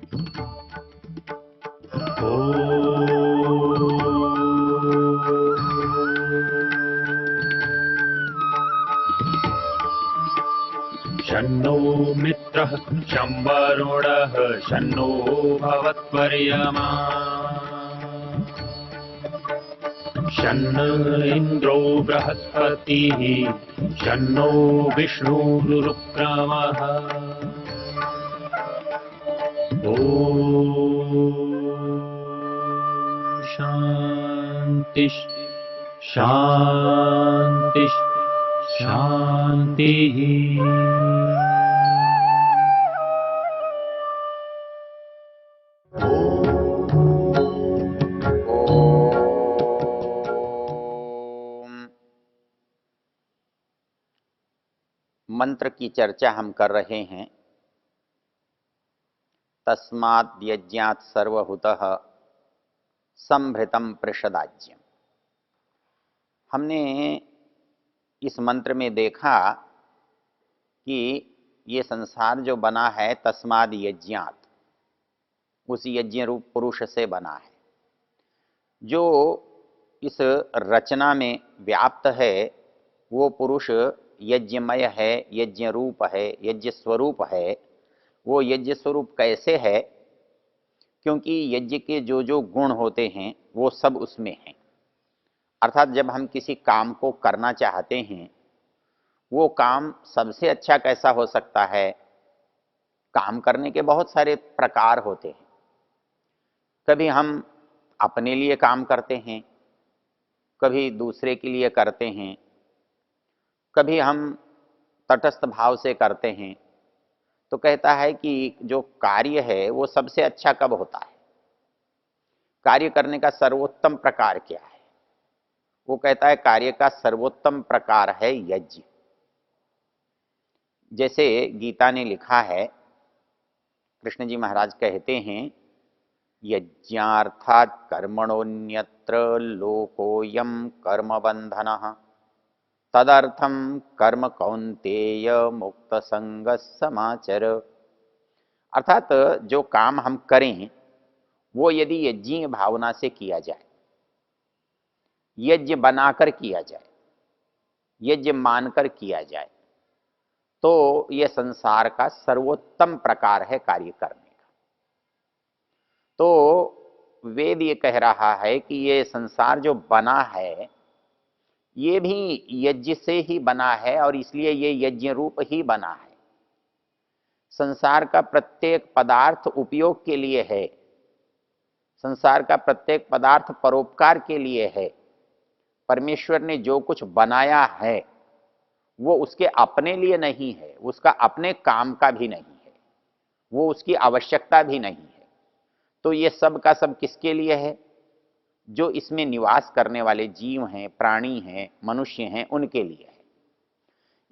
शन्नो मित्रः शं वरुणः शन्नो भवत्वर्यमा शन्न इन्द्रो बृहस्पतिः शन्नो विष्णुरुक्रमः ॐ शान्ति शान्ति शान्तिः। मंत्र की चर्चा हम कर रहे हैं। तस्माद् यज्ञात् सर्वहुतः संभृतं पृषदाज्यम। हमने इस मंत्र में देखा कि ये संसार जो बना है तस्माद् यज्ञात्, उस यज्ञ रूप पुरुष से बना है, जो इस रचना में व्याप्त है। वो पुरुष यज्ञमय है, यज्ञ रूप है, यज्ञ स्वरूप है। वो यज्ञ स्वरूप कैसे है? क्योंकि यज्ञ के जो जो गुण होते हैं वो सब उसमें हैं। अर्थात जब हम किसी काम को करना चाहते हैं, वो काम सबसे अच्छा कैसा हो सकता है? काम करने के बहुत सारे प्रकार होते हैं। कभी हम अपने लिए काम करते हैं, कभी दूसरे के लिए करते हैं, कभी हम तटस्थ भाव से करते हैं। तो कहता है कि जो कार्य है वो सबसे अच्छा कब होता है? कार्य करने का सर्वोत्तम प्रकार क्या है? वो कहता है कार्य का सर्वोत्तम प्रकार है यज्ञ। जैसे गीता ने लिखा है, कृष्ण जी महाराज कहते हैं, यज्ञार्थात् कर्मणोऽन्यत्र लोकोऽयं कर्मबन्धनः तदर्थम कर्म कौन्तेय मुक्त संग समाचर। अर्थात जो काम हम करें वो यदि यज्ञीय भावना से किया जाए, यज्ञ बनाकर किया जाए, यज्ञ मानकर किया जाए, तो यह संसार का सर्वोत्तम प्रकार है कार्य करने का। तो वेद ये कह रहा है कि ये संसार जो बना है ये भी यज्ञ से ही बना है, और इसलिए ये यज्ञ रूप ही बना है। संसार का प्रत्येक पदार्थ उपयोग के लिए है, संसार का प्रत्येक पदार्थ परोपकार के लिए है। परमेश्वर ने जो कुछ बनाया है वो उसके अपने लिए नहीं है, उसका अपने काम का भी नहीं है, वो उसकी आवश्यकता भी नहीं है। तो ये सब का सब किसके लिए है? जो इसमें निवास करने वाले जीव हैं, प्राणी हैं, मनुष्य हैं, उनके लिए है।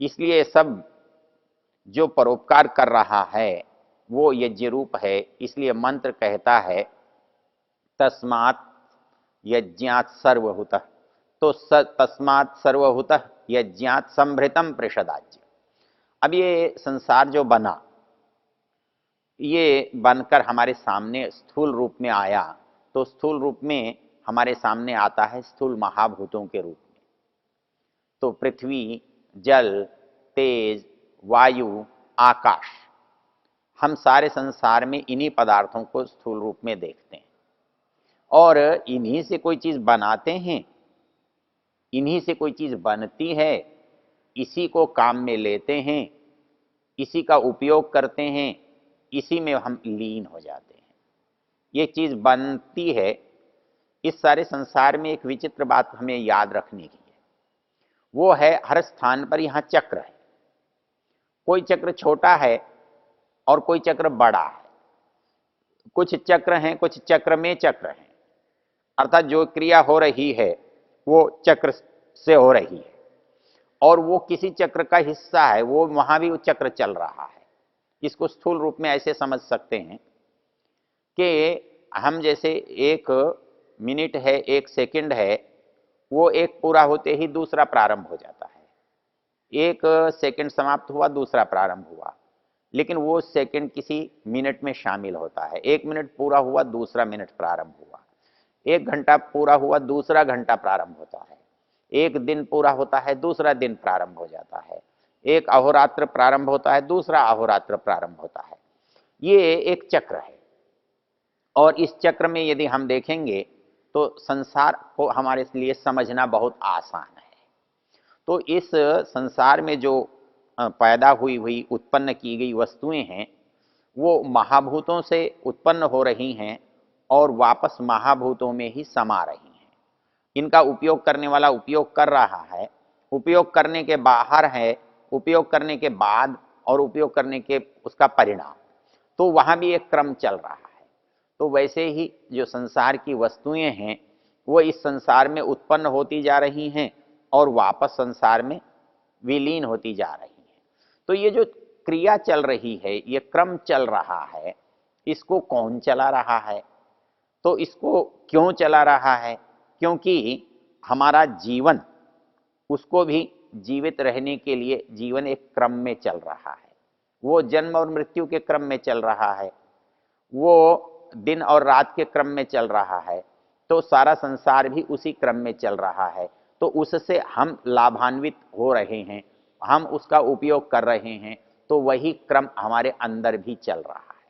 इसलिए सब जो परोपकार कर रहा है वो यज्ञ रूप है। इसलिए मंत्र कहता है तस्मात् यज्ञात् सर्वहुतः। तो तस्मात् सर्वहुतः यज्ञात् संभृतम पृषदाज्य। अब ये संसार जो बना, ये बनकर हमारे सामने स्थूल रूप में आया, तो स्थूल रूप में हमारे सामने आता है स्थूल महाभूतों के रूप में। तो पृथ्वी, जल, तेज, वायु, आकाश, हम सारे संसार में इन्हीं पदार्थों को स्थूल रूप में देखते हैं। और इन्हीं से कोई चीज बनाते हैं, इन्हीं से कोई चीज बनती है, इसी को काम में लेते हैं, इसी का उपयोग करते हैं, इसी में हम लीन हो जाते हैं। ये चीज बनती है। इस सारे संसार में एक विचित्र बात हमें याद रखने की है, वो है हर स्थान पर यहाँ चक्र है। कोई चक्र छोटा है और कोई चक्र बड़ा है। कुछ चक्र हैं, कुछ चक्र में चक्र हैं। अर्थात जो क्रिया हो रही है वो चक्र से हो रही है, और वो किसी चक्र का हिस्सा है, वो वहां भी वो चक्र चल रहा है। इसको स्थूल रूप में ऐसे समझ सकते हैं कि हम जैसे एक मिनट है, एक सेकंड है, वो एक पूरा होते ही दूसरा प्रारंभ हो जाता है। एक सेकंड समाप्त हुआ, दूसरा प्रारंभ हुआ। लेकिन वो सेकंड किसी मिनट में शामिल होता है। 1 मिनट पूरा हुआ, दूसरा मिनट प्रारंभ हुआ। 1 घंटा पूरा हुआ, दूसरा घंटा प्रारंभ होता है। 1 दिन पूरा होता है, दूसरा दिन प्रारंभ हो जाता है। 1 अहोरात्र प्रारंभ होता है, दूसरा अहोरात्र प्रारंभ होता है। ये एक चक्र है, और इस चक्र में यदि हम देखेंगे तो संसार को हमारे लिए समझना बहुत आसान है। तो इस संसार में जो पैदा हुई हुई उत्पन्न की गई वस्तुएं हैं, वो महाभूतों से उत्पन्न हो रही हैं और वापस महाभूतों में ही समा रही हैं। इनका उपयोग करने वाला उपयोग कर रहा है, उपयोग करने के बाहर है, उपयोग करने के बाद, और उपयोग करने के उसका परिणाम। तो वहाँ भी एक क्रम चल रहा है। तो वैसे ही जो संसार की वस्तुएं हैं, वो इस संसार में उत्पन्न होती जा रही हैं और वापस संसार में विलीन होती जा रही हैं। तो ये जो क्रिया चल रही है, ये क्रम चल रहा है, इसको कौन चला रहा है? तो इसको क्यों चला रहा है? क्योंकि हमारा जीवन, उसको भी जीवित रहने के लिए जीवन एक क्रम में चल रहा है। वो जन्म और मृत्यु के क्रम में चल रहा है, वो दिन और रात के क्रम में चल रहा है। तो सारा संसार भी उसी क्रम में चल रहा है। तो उससे हम लाभान्वित हो रहे हैं, हम उसका उपयोग कर रहे हैं। तो वही क्रम हमारे अंदर भी चल रहा है।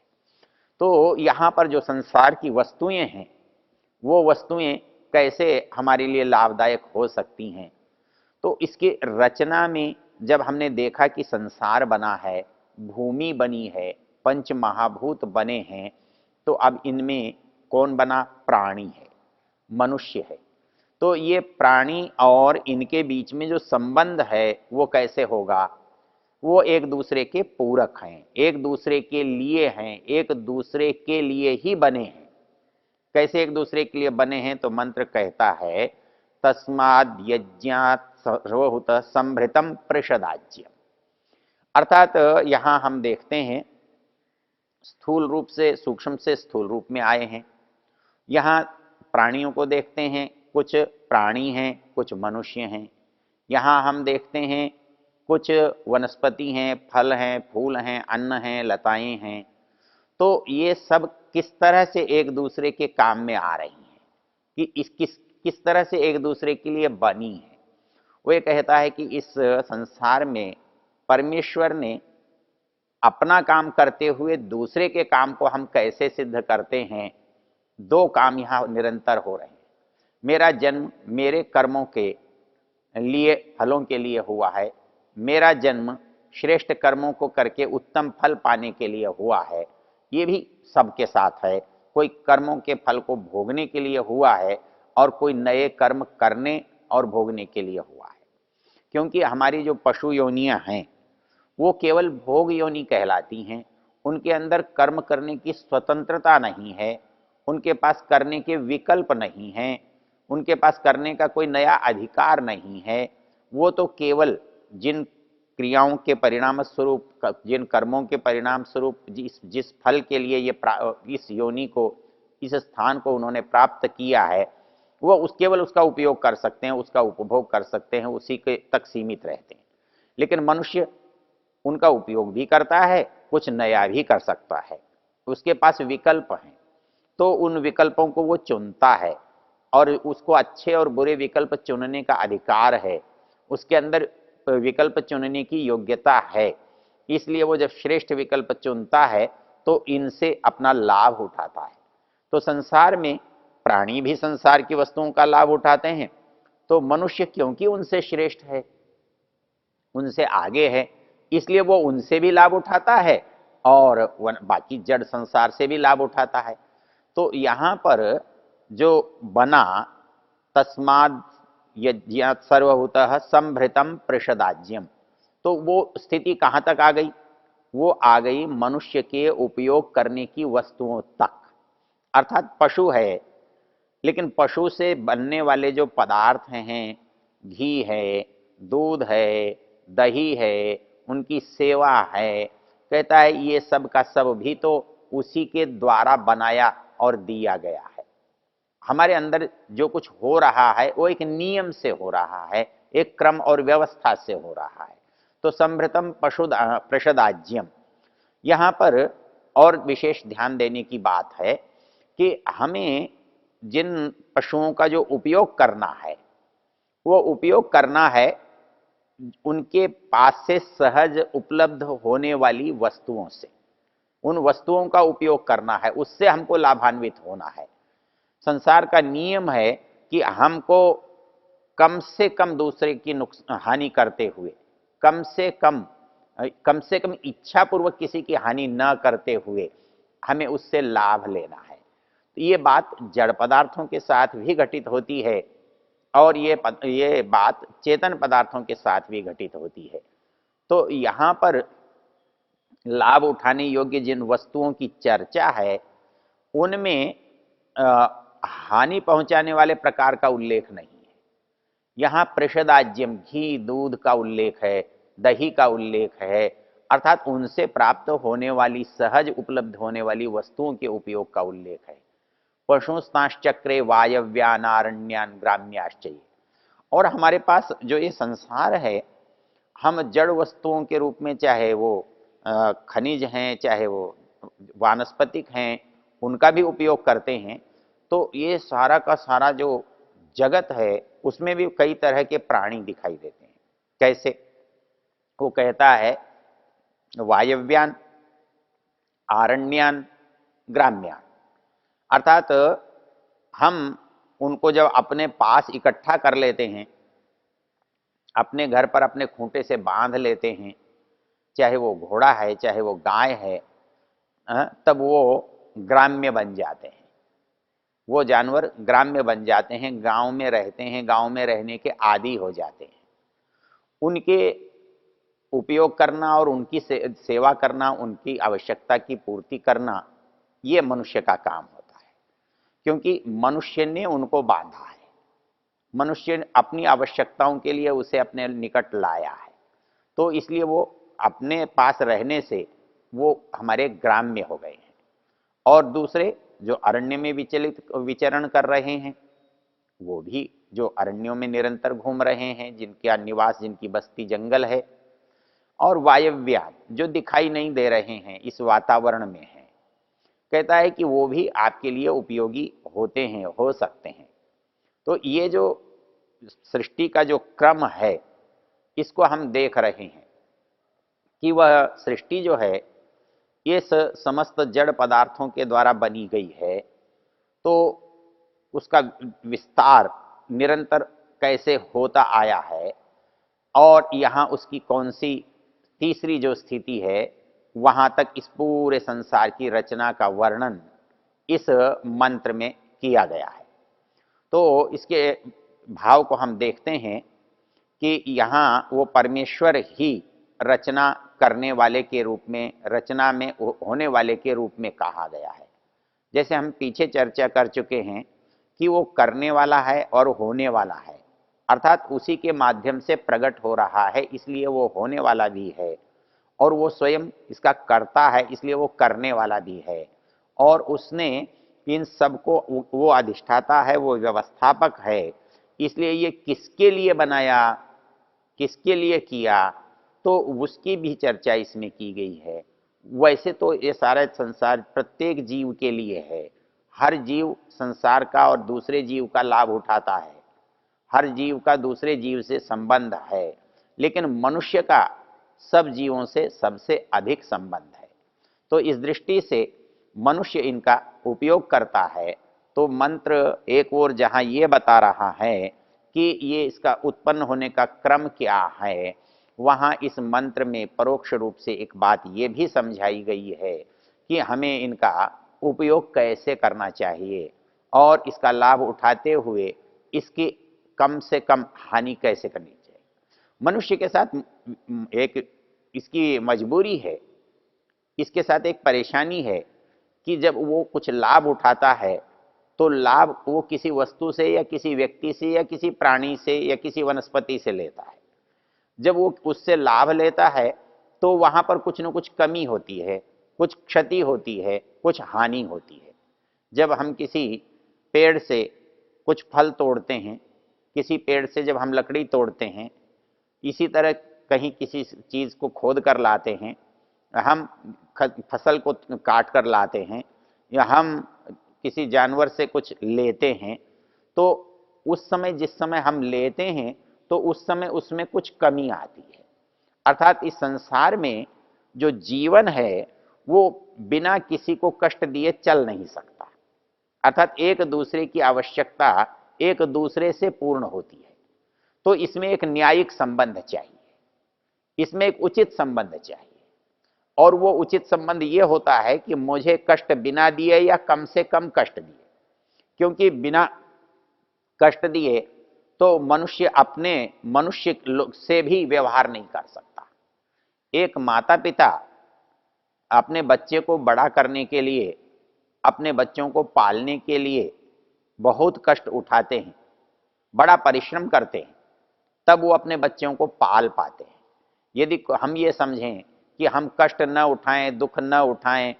तो यहाँ पर जो संसार की वस्तुएं हैं, वो वस्तुएं कैसे हमारे लिए लाभदायक हो सकती हैं? तो इसकी रचना में जब हमने देखा कि संसार बना है, भूमि बनी है, पंच महाभूत बने हैं, तो अब इनमें कौन बना? प्राणी है, मनुष्य है। तो ये प्राणी और इनके बीच में जो संबंध है वो कैसे होगा? वो एक दूसरे के पूरक हैं, एक दूसरे के लिए हैं, एक दूसरे के लिए ही बने हैं। कैसे एक दूसरे के लिए बने हैं? तो मंत्र कहता है, तस्माद् यज्ञात् सर्वहुत संभृतम प्रषदाज्यम। अर्थात यहाँ हम देखते हैं, स्थूल रूप से सूक्ष्म से स्थूल रूप में आए हैं। यहाँ प्राणियों को देखते हैं, कुछ प्राणी हैं, कुछ मनुष्य हैं। यहाँ हम देखते हैं कुछ वनस्पति हैं, फल हैं, फूल हैं, अन्न हैं, लताएं हैं। तो ये सब किस तरह से एक दूसरे के काम में आ रही हैं, कि किस तरह से एक दूसरे के लिए बनी है। वो ये कहता है कि इस संसार में परमेश्वर ने अपना काम करते हुए दूसरे के काम को हम कैसे सिद्ध करते हैं। 2 काम यहाँ निरंतर हो रहे हैं। मेरा जन्म मेरे कर्मों के लिए, फलों के लिए हुआ है। मेरा जन्म श्रेष्ठ कर्मों को करके उत्तम फल पाने के लिए हुआ है। ये भी सबके साथ है। कोई कर्मों के फल को भोगने के लिए हुआ है और कोई नए कर्म करने और भोगने के लिए हुआ है। क्योंकि हमारी जो पशु योनियां हैं, वो केवल भोग योनि कहलाती हैं। उनके अंदर कर्म करने की स्वतंत्रता नहीं है, उनके पास करने के विकल्प नहीं हैं, उनके पास करने का कोई नया अधिकार नहीं है। वो तो केवल जिन क्रियाओं के परिणाम स्वरूप, जिन कर्मों के परिणाम स्वरूप जिस फल के लिए ये इस योनि को, इस स्थान को उन्होंने प्राप्त किया है, वो केवल उसका उपयोग कर सकते हैं, उसका उपभोग कर सकते हैं, उसी के तक सीमित रहते हैं। लेकिन मनुष्य उनका उपयोग भी करता है, कुछ नया भी कर सकता है, उसके पास विकल्प हैं। तो उन विकल्पों को वो चुनता है और उसको अच्छे और बुरे विकल्प चुनने का अधिकार है, उसके अंदर विकल्प चुनने की योग्यता है। इसलिए वो जब श्रेष्ठ विकल्प चुनता है तो इनसे अपना लाभ उठाता है। तो संसार में प्राणी भी संसार की वस्तुओं का लाभ उठाते हैं। तो मनुष्य क्योंकि उनसे श्रेष्ठ है, उनसे आगे है, इसलिए वो उनसे भी लाभ उठाता है और बाकी जड़ संसार से भी लाभ उठाता है। तो यहाँ पर जो बना, तस्माद् यज्ञात् सर्वभूतः संभृतम प्रषदाज्यम, तो वो स्थिति कहाँ तक आ गई? वो आ गई मनुष्य के उपयोग करने की वस्तुओं तक। अर्थात पशु है, लेकिन पशु से बनने वाले जो पदार्थ हैं, घी है, दूध है, दही है, उनकी सेवा है, कहता है ये सब का सब भी तो उसी के द्वारा बनाया और दिया गया है। हमारे अंदर जो कुछ हो रहा है वो एक नियम से हो रहा है, एक क्रम और व्यवस्था से हो रहा है। तो संभृतम प्रषदाज्यम, यहाँ पर और विशेष ध्यान देने की बात है कि हमें जिन पशुओं का जो उपयोग करना है, वो उपयोग करना है उनके पास से सहज उपलब्ध होने वाली वस्तुओं से। उन वस्तुओं का उपयोग करना है, उससे हमको लाभान्वित होना है। संसार का नियम है कि हमको कम से कम दूसरे की हानि करते हुए, कम से कम इच्छापूर्वक किसी की हानि न करते हुए हमें उससे लाभ लेना है। तो ये बात जड़ पदार्थों के साथ भी घटित होती है और ये बात चेतन पदार्थों के साथ भी घटित होती है। तो यहाँ पर लाभ उठाने योग्य जिन वस्तुओं की चर्चा है, उनमें हानि पहुंचाने वाले प्रकार का उल्लेख नहीं है। यहाँ प्रषदाज्यम, घी दूध का उल्लेख है, दही का उल्लेख है, अर्थात उनसे प्राप्त होने वाली सहज उपलब्ध होने वाली वस्तुओं के उपयोग का उल्लेख है। पशुस्ताश्चक्रे वायव्यानारण्यान ग्राम्याश्चय। और हमारे पास जो ये संसार है, हम जड़ वस्तुओं के रूप में, चाहे वो खनिज हैं, चाहे वो वानस्पतिक हैं, उनका भी उपयोग करते हैं। तो ये सारा का सारा जो जगत है, उसमें भी कई तरह के प्राणी दिखाई देते हैं। कैसे? वो कहता है वायव्यान, आरण्यान, ग्राम्यान। अर्थात हम उनको जब अपने पास इकट्ठा कर लेते हैं, अपने घर पर अपने खूंटे से बांध लेते हैं, चाहे वो घोड़ा है, चाहे वो गाय है, तब वो ग्राम्य बन जाते हैं। वो जानवर ग्राम्य बन जाते हैं, गांव में रहते हैं, गांव में रहने के आदी हो जाते हैं। उनके उपयोग करना और उनकी सेवा करना, उनकी आवश्यकता की पूर्ति करना, ये मनुष्य का काम होता है, क्योंकि मनुष्य ने उनको बांधा है। मनुष्य ने अपनी आवश्यकताओं के लिए उसे अपने निकट लाया है, तो इसलिए वो अपने पास रहने से वो हमारे ग्राम्य हो गए हैं। और दूसरे जो अरण्य में विचरण कर रहे हैं, वो भी जो अरण्यों में निरंतर घूम रहे हैं, जिनका निवास, जिनकी बस्ती जंगल है। और वायव्यान जो दिखाई नहीं दे रहे हैं, इस वातावरण में है, कहता है कि वो भी आपके लिए उपयोगी होते हैं, हो सकते हैं। तो ये जो सृष्टि का जो क्रम है, इसको हम देख रहे हैं कि वह सृष्टि जो है, ये समस्त जड़ पदार्थों के द्वारा बनी गई है। तो उसका विस्तार निरंतर कैसे होता आया है, और यहाँ उसकी कौन सी तीसरी जो स्थिति है, वहाँ तक इस पूरे संसार की रचना का वर्णन इस मंत्र में किया गया है। तो इसके भाव को हम देखते हैं कि यहाँ वो परमेश्वर ही रचना करने वाले के रूप में, रचना में होने वाले के रूप में कहा गया है। जैसे हम पीछे चर्चा कर चुके हैं कि वो करने वाला है और होने वाला है, अर्थात उसी के माध्यम से प्रकट हो रहा है, इसलिए वो होने वाला भी है। और वो स्वयं इसका कर्ता है, इसलिए वो करने वाला भी है। और उसने इन सबको, वो अधिष्ठाता है, वो व्यवस्थापक है, इसलिए ये किसके लिए बनाया, किसके लिए किया, तो उसकी भी चर्चा इसमें की गई है। वैसे तो ये सारा संसार प्रत्येक जीव के लिए है। हर जीव संसार का और दूसरे जीव का लाभ उठाता है, हर जीव का दूसरे जीव से संबंध है, लेकिन मनुष्य का सब जीवों से सबसे अधिक संबंध है। तो इस दृष्टि से मनुष्य इनका उपयोग करता है। तो मंत्र एक ओर जहाँ ये बता रहा है कि ये इसका उत्पन्न होने का क्रम क्या है, वहाँ इस मंत्र में परोक्ष रूप से एक बात ये भी समझाई गई है कि हमें इनका उपयोग कैसे करना चाहिए और इसका लाभ उठाते हुए इसकी कम से कम हानि कैसे करनी चाहिए। मनुष्य के साथ एक इसकी मजबूरी है, इसके साथ एक परेशानी है कि जब वो कुछ लाभ उठाता है, तो लाभ वो किसी वस्तु से या किसी व्यक्ति से या किसी प्राणी से या किसी वनस्पति से लेता है। जब वो उससे लाभ लेता है, तो वहाँ पर कुछ न कुछ कमी होती है, कुछ क्षति होती है, कुछ हानि होती है। जब हम किसी पेड़ से कुछ फल तोड़ते हैं, किसी पेड़ से जब हम लकड़ी तोड़ते हैं, इसी तरह कहीं किसी चीज़ को खोद कर लाते हैं, हम फसल को काट कर लाते हैं या हम किसी जानवर से कुछ लेते हैं, तो उस समय जिस समय हम लेते हैं तो उस समय उसमें कुछ कमी आती है। अर्थात इस संसार में जो जीवन है वो बिना किसी को कष्ट दिए चल नहीं सकता। अर्थात एक दूसरे की आवश्यकता एक दूसरे से पूर्ण होती है। तो इसमें एक न्यायिक संबंध चाहिए, इसमें एक उचित संबंध चाहिए। और वो उचित संबंध ये होता है कि मुझे कष्ट बिना दिए या कम से कम कष्ट दिए, क्योंकि बिना कष्ट दिए तो मनुष्य अपने मनुष्य से भी व्यवहार नहीं कर सकता। एक माता पिता अपने बच्चे को बड़ा करने के लिए, अपने बच्चों को पालने के लिए बहुत कष्ट उठाते हैं, बड़ा परिश्रम करते हैं, तब वो अपने बच्चों को पाल पाते हैं। यदि हम ये समझें कि हम कष्ट न उठाएं, दुख न उठाएं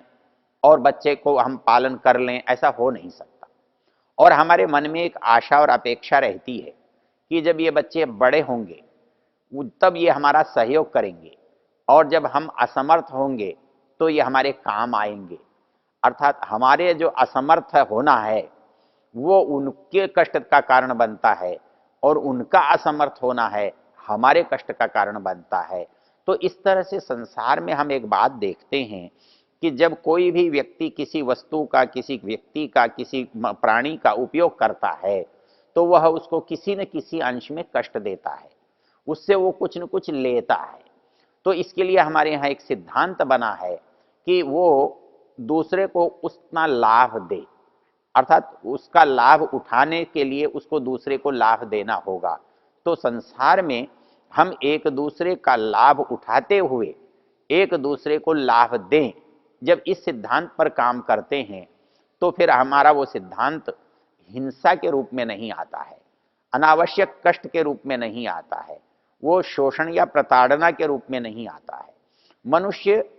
और बच्चे को हम पालन कर लें, ऐसा हो नहीं सकता। और हमारे मन में एक आशा और अपेक्षा रहती है कि जब ये बच्चे बड़े होंगे तब ये हमारा सहयोग करेंगे, और जब हम असमर्थ होंगे तो ये हमारे काम आएंगे। अर्थात हमारे जो असमर्थ होना है वो उनके कष्ट का कारण बनता है, और उनका असमर्थ होना है हमारे कष्ट का कारण बनता है। तो इस तरह से संसार में हम एक बात देखते हैं कि जब कोई भी व्यक्ति किसी वस्तु का, किसी व्यक्ति का, किसी प्राणी का उपयोग करता है तो वह उसको किसी न किसी अंश में कष्ट देता है, उससे वो कुछ न कुछ लेता है। तो इसके लिए हमारे यहाँ एक सिद्धांत बना है कि वो दूसरे को उतना लाभ दे, अर्थात उसका लाभ उठाने के लिए उसको दूसरे को लाभ देना होगा। तो संसार में हम एक दूसरे का लाभ उठाते हुए एक दूसरे को लाभ दें, जब इस सिद्धांत पर काम करते हैं तो फिर हमारा वो सिद्धांत हिंसा के रूप में नहीं आता है, अनावश्यक कष्ट के रूप में नहीं आता है, वो शोषण या प्रताड़ना के रूप में नहीं आता है। मनुष्य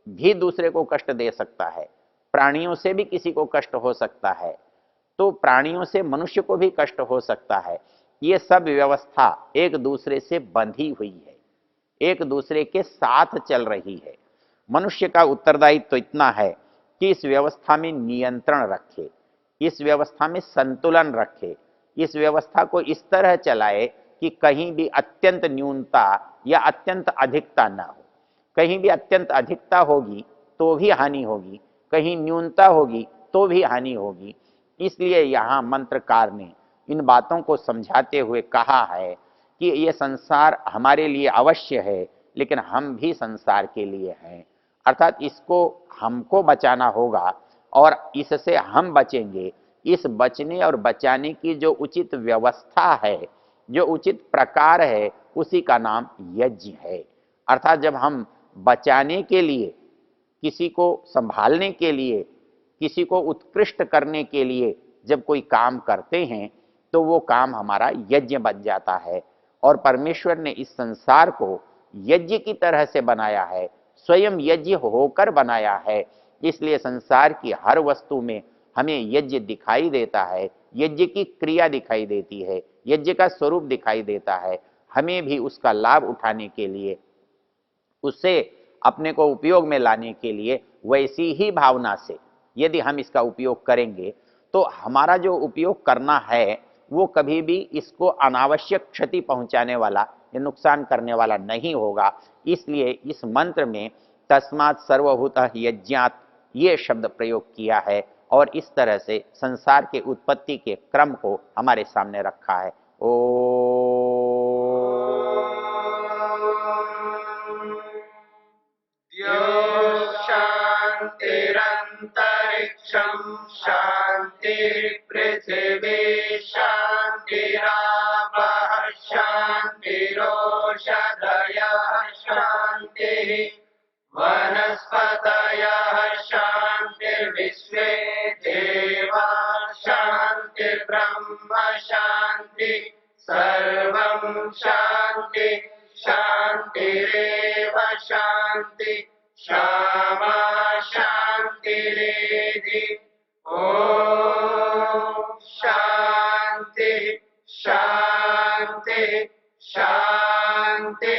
भी दूसरे को कष्ट दे सकता है, प्राणियों से भी किसी को कष्ट हो सकता है, तो प्राणियों से मनुष्य को भी कष्ट हो सकता है। ये सब व्यवस्था एक दूसरे से बंधी हुई है, एक दूसरे के साथ चल रही है। मनुष्य का उत्तरदायित्व तो इतना है कि इस व्यवस्था में नियंत्रण रखे, इस व्यवस्था में संतुलन रखे, इस व्यवस्था को इस तरह चलाए कि कहीं भी अत्यंत न्यूनता या अत्यंत अधिकता ना हो। कहीं भी अत्यंत अधिकता होगी तो भी हानि होगी, कहीं न्यूनता होगी तो भी हानि होगी। इसलिए यहाँ मंत्रकार ने इन बातों को समझाते हुए कहा है कि ये संसार हमारे लिए अवश्य है, लेकिन हम भी संसार के लिए हैं। अर्थात इसको हमको बचाना होगा, और इससे हम बचेंगे। इस बचने और बचाने की जो उचित व्यवस्था है, जो उचित प्रकार है, उसी का नाम यज्ञ है। अर्थात जब हम बचाने के लिए, किसी को संभालने के लिए, किसी को उत्कृष्ट करने के लिए जब कोई काम करते हैं तो वो काम हमारा यज्ञ बन जाता है। और परमेश्वर ने इस संसार को यज्ञ की तरह से बनाया है, स्वयं यज्ञ होकर बनाया है। इसलिए संसार की हर वस्तु में हमें यज्ञ दिखाई देता है, यज्ञ की क्रिया दिखाई देती है, यज्ञ का स्वरूप दिखाई देता है। हमें भी उसका लाभ उठाने के लिए, उससे अपने को उपयोग में लाने के लिए वैसी ही भावना से यदि हम इसका उपयोग करेंगे तो हमारा जो उपयोग करना है वो कभी भी इसको अनावश्यक क्षति पहुंचाने वाला या नुकसान करने वाला नहीं होगा। इसलिए इस मंत्र में तस्मात् सर्वभूतः यज्ञात् ये शब्द प्रयोग किया है, और इस तरह से संसार के उत्पत्ति के क्रम को हमारे सामने रखा है। ओ शान्तिरन्तरिक्षं शान्तिर्पृथिवी शान्तिरापः शान्तिरोषधयः शान्तिः वनस्पतयः शान्तिर्विश्वे देवा शान्तिर्ब्रह्म शान्ति सर्वं शान्ति शान्तिरेव शान्ति क्षमा शान्तिरेधि। ॐ शान्ति शान्ति शान्ति।